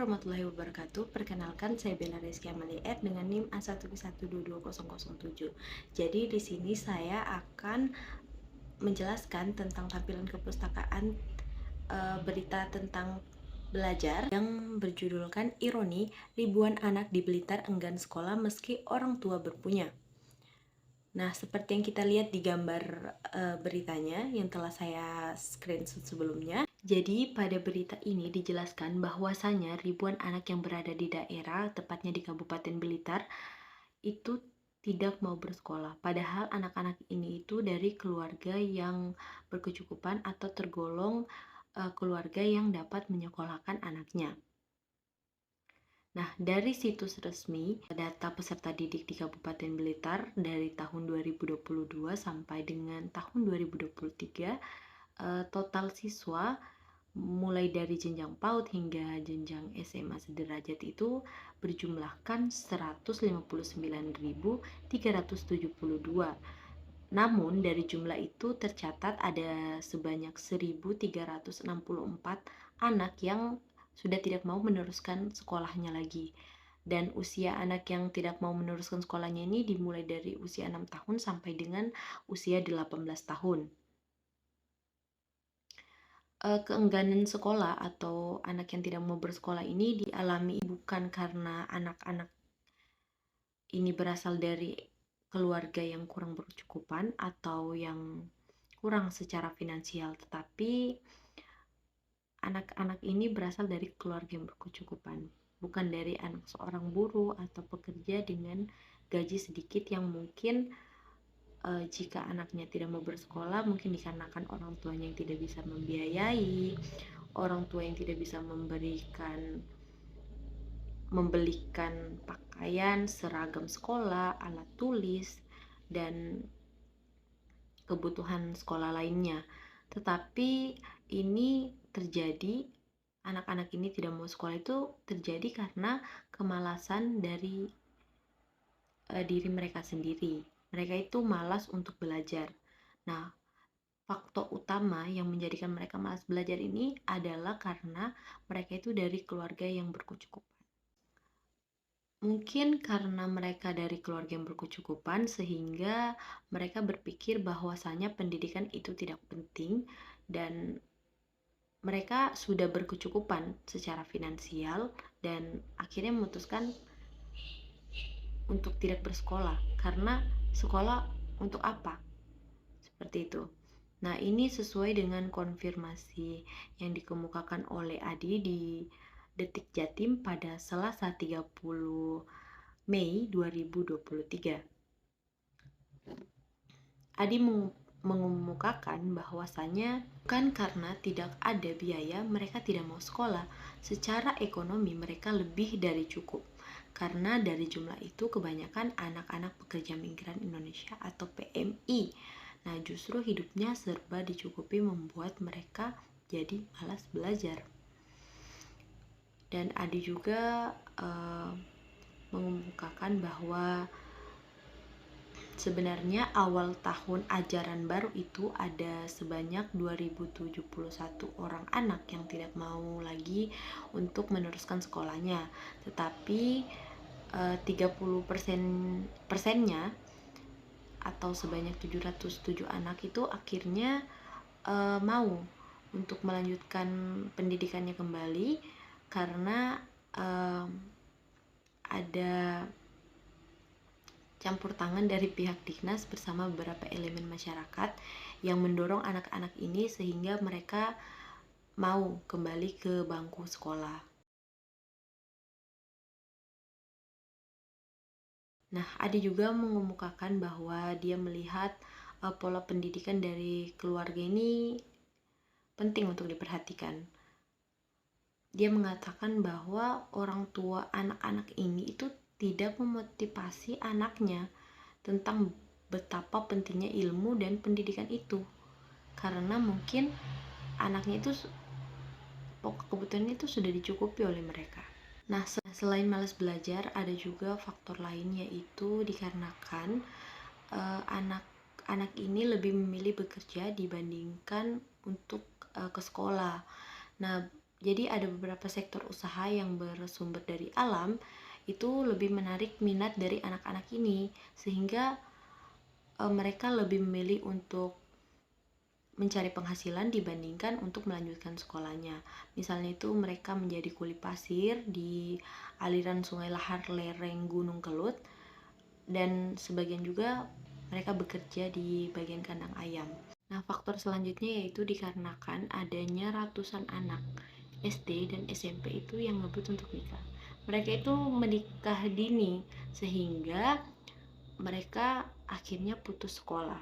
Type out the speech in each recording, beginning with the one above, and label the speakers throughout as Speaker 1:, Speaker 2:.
Speaker 1: warahmatullahi wabarakatuh. Perkenalkan, saya Bella Rizky Amalia dengan NIM A1B1222007. Jadi di sini saya akan menjelaskan tentang tampilan kepustakaan berita tentang belajar yang berjudulkan Ironi, ribuan anak di Blitar enggan sekolah meski orang tua berpunya. Nah, seperti yang kita lihat di gambar beritanya yang telah saya screenshot sebelumnya. Jadi, pada berita ini dijelaskan bahwasanya ribuan anak yang berada di daerah, tepatnya di Kabupaten Blitar, itu tidak mau bersekolah. Padahal anak-anak ini itu dari keluarga yang berkecukupan atau tergolong keluarga yang dapat menyekolahkan anaknya. Nah, dari situs resmi, data peserta didik di Kabupaten Blitar dari tahun 2022 sampai dengan tahun 2023, total siswa mulai dari jenjang PAUD hingga jenjang SMA sederajat itu berjumlahkan 159.372. Namun dari jumlah itu tercatat ada sebanyak 1.364 anak yang sudah tidak mau meneruskan sekolahnya lagi. Dan usia anak yang tidak mau meneruskan sekolahnya ini dimulai dari usia 6 tahun sampai dengan usia 18 tahun. Keengganan sekolah atau anak yang tidak mau bersekolah ini dialami bukan karena anak-anak ini berasal dari keluarga yang kurang berkecukupan atau yang kurang secara finansial, tetapi anak-anak ini berasal dari keluarga yang berkecukupan, bukan dari anak seorang buruh atau pekerja dengan gaji sedikit yang mungkin jika anaknya tidak mau bersekolah mungkin dikarenakan orang tuanya yang tidak bisa membiayai, orang tua yang tidak bisa membelikan pakaian, seragam sekolah, alat tulis, dan kebutuhan sekolah lainnya. Tetapi ini terjadi, anak-anak ini tidak mau sekolah itu terjadi karena kemalasan dari diri mereka sendiri. Mereka itu malas untuk belajar. Nah, faktor utama yang menjadikan mereka malas belajar ini adalah karena mereka itu dari keluarga yang berkecukupan. Mungkin karena mereka dari keluarga yang berkecukupan sehingga mereka berpikir bahwasanya pendidikan itu tidak penting dan mereka sudah berkecukupan secara finansial dan akhirnya memutuskan untuk tidak bersekolah karena sekolah untuk apa? Seperti itu. Nah, ini sesuai dengan konfirmasi yang dikemukakan oleh Adi di Detik Jatim pada Selasa 30 Mei 2023. Adi mengemukakan bahwasanya bukan karena tidak ada biaya mereka tidak mau sekolah. Secara ekonomi mereka lebih dari cukup. Karena dari jumlah itu kebanyakan anak-anak pekerja migran Indonesia atau PMI. Nah, justru hidupnya serba dicukupi membuat mereka jadi malas belajar. Dan Adi juga mengemukakan bahwa sebenarnya awal tahun ajaran baru itu ada sebanyak 2071 orang anak yang tidak mau lagi untuk meneruskan sekolahnya. Tetapi 30%-nya atau sebanyak 707 anak itu akhirnya mau untuk melanjutkan pendidikannya kembali karena ada campur tangan dari pihak Dignas bersama beberapa elemen masyarakat yang mendorong anak-anak ini sehingga mereka mau kembali ke bangku sekolah. Nah, Adi juga mengemukakan bahwa dia melihat pola pendidikan dari keluarga ini penting untuk diperhatikan. Dia mengatakan bahwa orang tua anak-anak ini itu tidak memotivasi anaknya tentang betapa pentingnya ilmu dan pendidikan itu. Karena mungkin anaknya itu pokok kebutuhannya itu sudah dicukupi oleh mereka. Nah, selain malas belajar, ada juga faktor lain yaitu dikarenakan anak-anak ini lebih memilih bekerja dibandingkan untuk ke sekolah. Nah, Jadi ada beberapa sektor usaha yang bersumber dari alam itu lebih menarik minat dari anak-anak ini, sehingga mereka lebih memilih untuk mencari penghasilan dibandingkan untuk melanjutkan sekolahnya. Misalnya itu mereka menjadi kuli pasir di aliran sungai lahar lereng Gunung Kelut, dan sebagian juga mereka bekerja di bagian kandang ayam. Nah, faktor selanjutnya yaitu dikarenakan adanya ratusan anak SD dan SMP itu yang ngebut untuk nikah. Mereka itu menikah dini sehingga mereka akhirnya putus sekolah.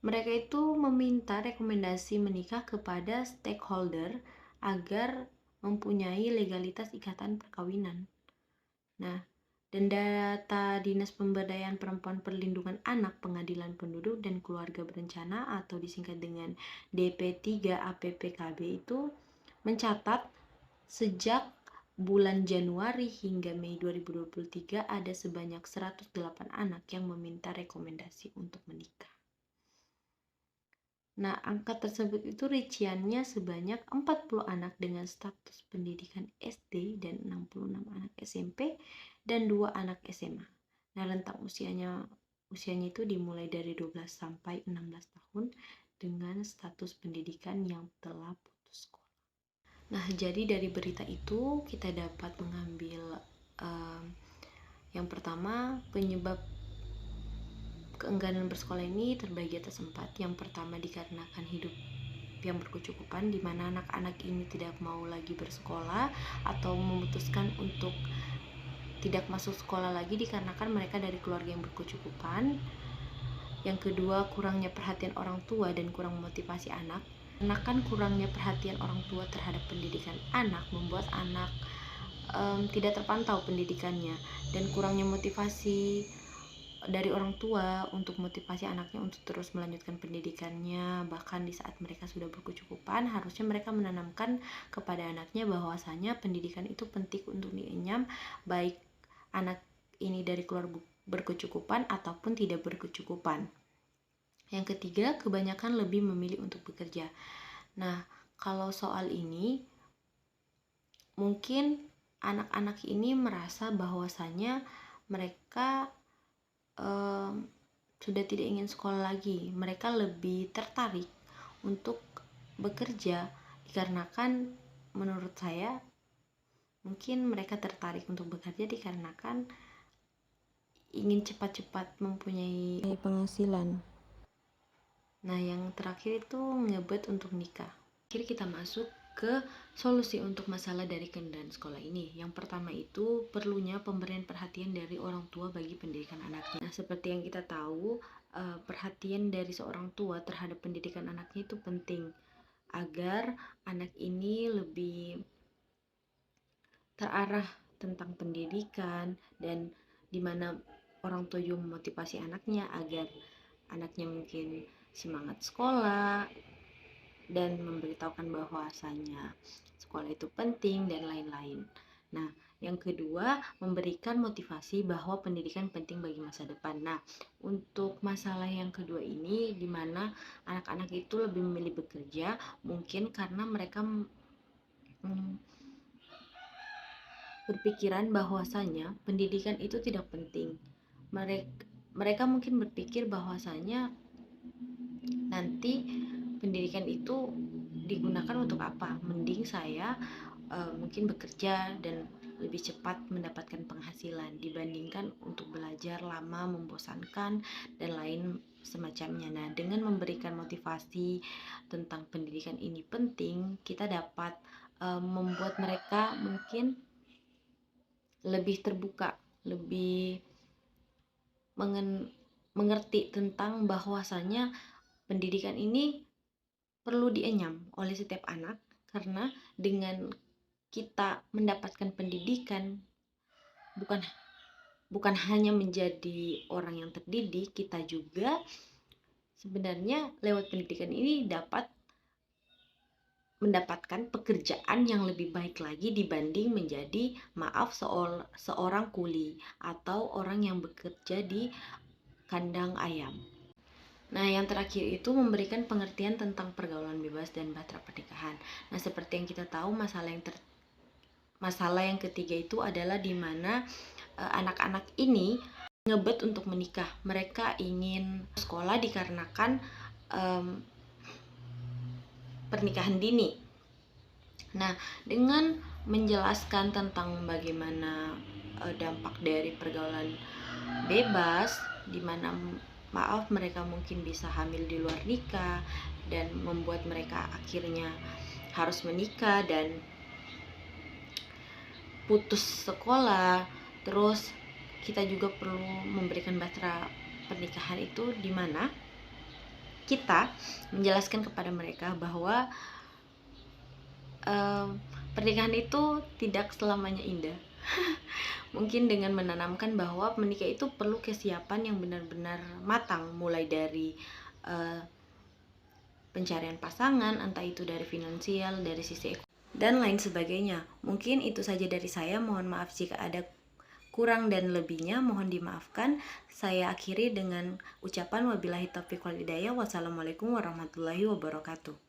Speaker 1: Mereka itu meminta rekomendasi menikah kepada stakeholder agar mempunyai legalitas ikatan perkawinan. Nah, dan data Dinas Pemberdayaan Perempuan Perlindungan Anak Pengadilan Penduduk dan Keluarga Berencana atau disingkat dengan DP3 APPKB itu mencatat sejak bulan Januari hingga Mei 2023 ada sebanyak 108 anak yang meminta rekomendasi untuk menikah. Nah, angka tersebut itu rinciannya sebanyak 40 anak dengan status pendidikan SD dan 66 anak SMP dan 2 anak SMA. Nah, rentang usianya itu dimulai dari 12 sampai 16 tahun dengan status pendidikan yang telah putus sekolah. Nah, jadi dari berita itu kita dapat mengambil yang pertama, penyebab keengganan bersekolah ini terbagi atas 4. Yang pertama dikarenakan hidup yang berkecukupan, di mana anak-anak ini tidak mau lagi bersekolah atau memutuskan untuk tidak masuk sekolah lagi dikarenakan mereka dari keluarga yang berkecukupan. Yang kedua, kurangnya perhatian orang tua dan kurang motivasi anak. Karena kan kurangnya perhatian orang tua terhadap pendidikan anak membuat anak tidak terpantau pendidikannya, dan kurangnya motivasi dari orang tua untuk motivasi anaknya untuk terus melanjutkan pendidikannya. Bahkan di saat mereka sudah berkecukupan, harusnya mereka menanamkan kepada anaknya bahwasanya pendidikan itu penting untuk dienyam, baik anak ini dari keluarga berkecukupan ataupun tidak berkecukupan. Yang ketiga, kebanyakan lebih memilih untuk bekerja. Nah, kalau soal ini mungkin anak-anak ini merasa bahwasanya mereka sudah tidak ingin sekolah lagi. Mereka lebih tertarik untuk bekerja dikarenakan menurut saya mungkin mereka tertarik untuk bekerja dikarenakan ingin cepat-cepat mempunyai penghasilan. Nah, yang terakhir itu ngebet untuk nikah. Akhir kita masuk ke solusi untuk masalah dari keengganan sekolah ini. Yang pertama itu perlunya pemberian perhatian dari orang tua bagi pendidikan anaknya. Nah, seperti yang kita tahu, perhatian dari seorang tua terhadap pendidikan anaknya itu penting agar anak ini lebih terarah tentang pendidikan, dan dimana orang tua juga memotivasi anaknya agar anaknya mungkin semangat sekolah dan memberitahukan bahwasanya sekolah itu penting dan lain-lain. Nah, yang kedua, memberikan motivasi bahwa pendidikan penting bagi masa depan. Nah, untuk masalah yang kedua ini, di mana anak-anak itu lebih memilih bekerja, mungkin karena mereka berpikiran bahwasanya pendidikan itu tidak penting. Mereka mungkin berpikir bahwasanya nanti pendidikan itu digunakan untuk apa? Mending saya mungkin bekerja dan lebih cepat mendapatkan penghasilan dibandingkan untuk belajar lama, membosankan, dan lain semacamnya. Nah, dengan memberikan motivasi tentang pendidikan ini penting, kita dapat membuat mereka mungkin lebih terbuka, lebih mengerti tentang bahwasanya pendidikan ini perlu dienyam oleh setiap anak, karena dengan kita mendapatkan pendidikan bukan hanya menjadi orang yang terdidik, kita juga sebenarnya lewat pendidikan ini dapat mendapatkan pekerjaan yang lebih baik lagi dibanding menjadi seorang kuli atau orang yang bekerja di kandang ayam. Nah, yang terakhir itu memberikan pengertian tentang pergaulan bebas dan bahtera pernikahan. Nah, seperti yang kita tahu, masalah yang ketiga itu adalah di mana anak-anak ini ngebet untuk menikah. Mereka ingin sekolah dikarenakan pernikahan dini. Nah, dengan menjelaskan tentang bagaimana dampak dari pergaulan bebas, di mana mereka mungkin bisa hamil di luar nikah dan membuat mereka akhirnya harus menikah dan putus sekolah. Terus kita juga perlu memberikan bahtera pernikahan itu, di mana kita menjelaskan kepada mereka bahwa pernikahan itu tidak selamanya indah. Mungkin dengan menanamkan bahwa menikah itu perlu kesiapan yang benar-benar matang, mulai dari pencarian pasangan, entah itu dari finansial, dari sisi ekonomi, dan lain sebagainya. Mungkin itu saja dari saya. Mohon maaf jika ada kurang dan lebihnya, mohon dimaafkan. Saya akhiri dengan ucapan wabillahi taufiq wal hidayah. Wassalamualaikum warahmatullahi wabarakatuh.